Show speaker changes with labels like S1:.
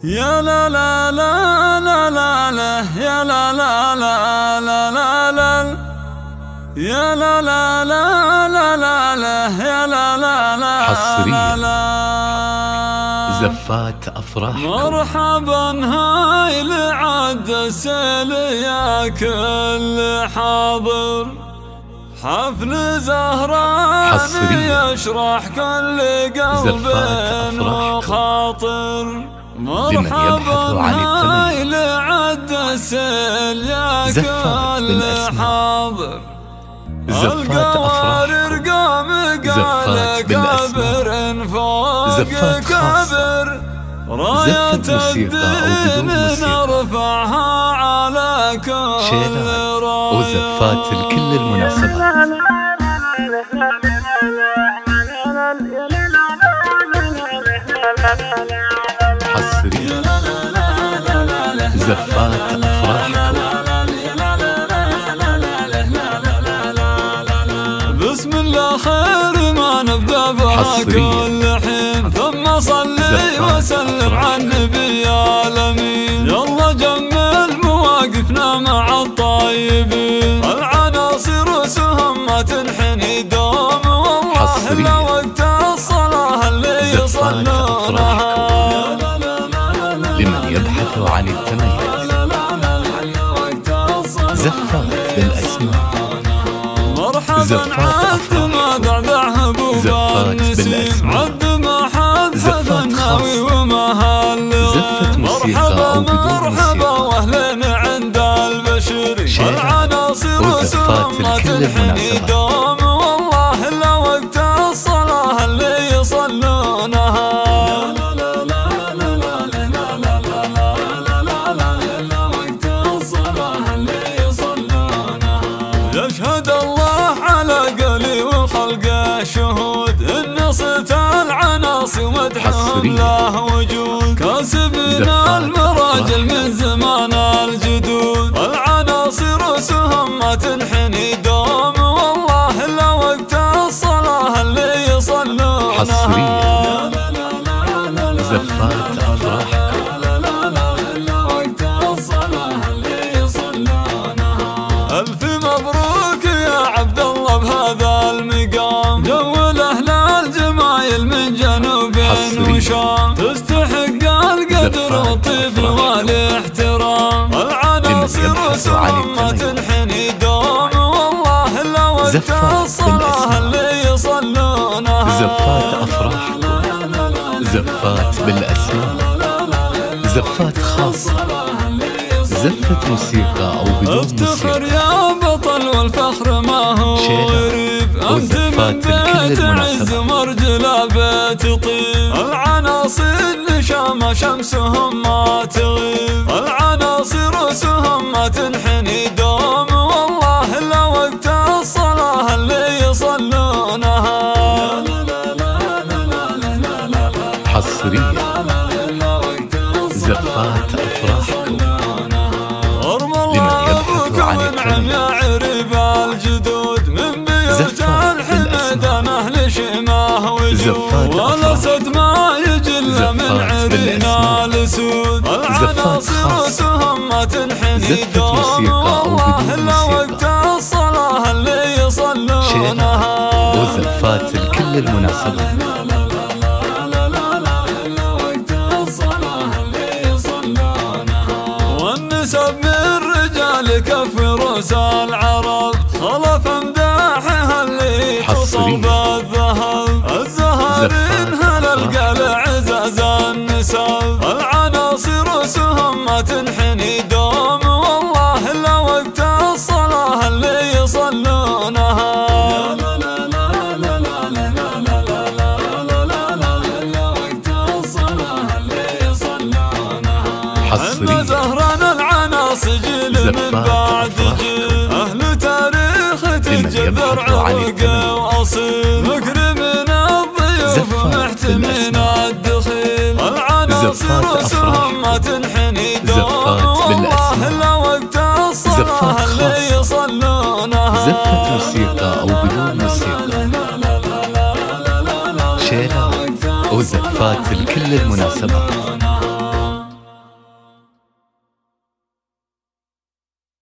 S1: يا لا لا لا لا لا لا يا لا لا لا لا لا لا يا لا لا لا لا لا لا يا لا لا لا
S2: حصريا زفات أفراح.
S1: مرحبا هاي لعد السيل يا كل حاضر، حفل زهران يشرح كل قلب وخاطر. مرحبا هاي لعد السيل يا كل حاضر، القوارر قام قال كبر فوق كبر، راية الدين نرفعها على كل راية.
S2: وزفات لكل المناسبات. حصريا زفات أفراحكم.
S1: بسم الله خير ما نبدأ بها كل حين، ثم صلي وسلم على النبي الأمين. يلا جمل مواقفنا مع الطيبين، العناصر سهم ما تنحني دوم، والله إلا وقت الصلاة اللي يصلونها.
S2: لمن يبحث عن التميز زفات بالأسماء.
S1: مرحبا عد ما دعدع هبوب النسيم، عد ما حدث الناوي وما هالغيب. مرحبا مرحبا واهلين عند البشر، العناصر سهم ما تنحني دوم، والله الا وقت الصلاة اللي يصلونها. يشهد الله على قلي والخلق شهود، إن صيت العناصر ومدحهم له وجود. كاسبنا المراجل من زمان الجدود، العناصر سهم ما تنحني دوم، والله إلا وقت الصلاة اللي يصلونها.
S2: حصريا زفات أفراحكم.
S1: ألف مبروك يا عبد الله بهذا المقام، جول أهل الجمايل من جنوب وشام، تستحق القدر والطيب والاحترام. العناصر سهم ما تنحني دوم، والله إلا وقت الصلاة اللي يصلونها.
S2: زفات أفراحكم. زفات بالأسماء. زفات خاصة. زفة موسيقى أو بدون موسيقى.
S1: افتخر يا بطل والفخر ما هو غريب، أنت من بيت عز مرجلة بيت طيب. العناصر نشامة شمسهم ما تغيب، العناصر سهم ما تنحني دوم، والله إلا وقت الصلاة اللي يصلونها.
S2: حصريا زفات أفراحكم.
S1: ونعم يا عرب الجدود، من بيوت الحمدان أهل شماه وجود، والأسد ما يجل من عرينا الأسود. العناصر سهم ما تنحني دوم، والله إلا وقت الصلاة اللي يصلونها.
S2: وزفات لكل المناسبات.
S1: والنسب من رجال كف روس العرب، خلف مداحها اللي تصوب الذهب. الزهارين هل القلع عزاز النسب، العناصر سهم ما تنحني دوم، والله إلا وقت الصلاة اللي يصلونها.
S2: حصريا
S1: زهران العناصر جيل من بعد جيل، أهل تاريخ تجذر عرق وأصيل، مكرمين الضيوف محتمين الدخيل. العناصر سهم ما تنحني دوم، والله إلا وقت الصلاة اللي يصلونها.
S2: زفة موسيقى أو بدون موسيقى. شيلات وزفات لكل المناسبات.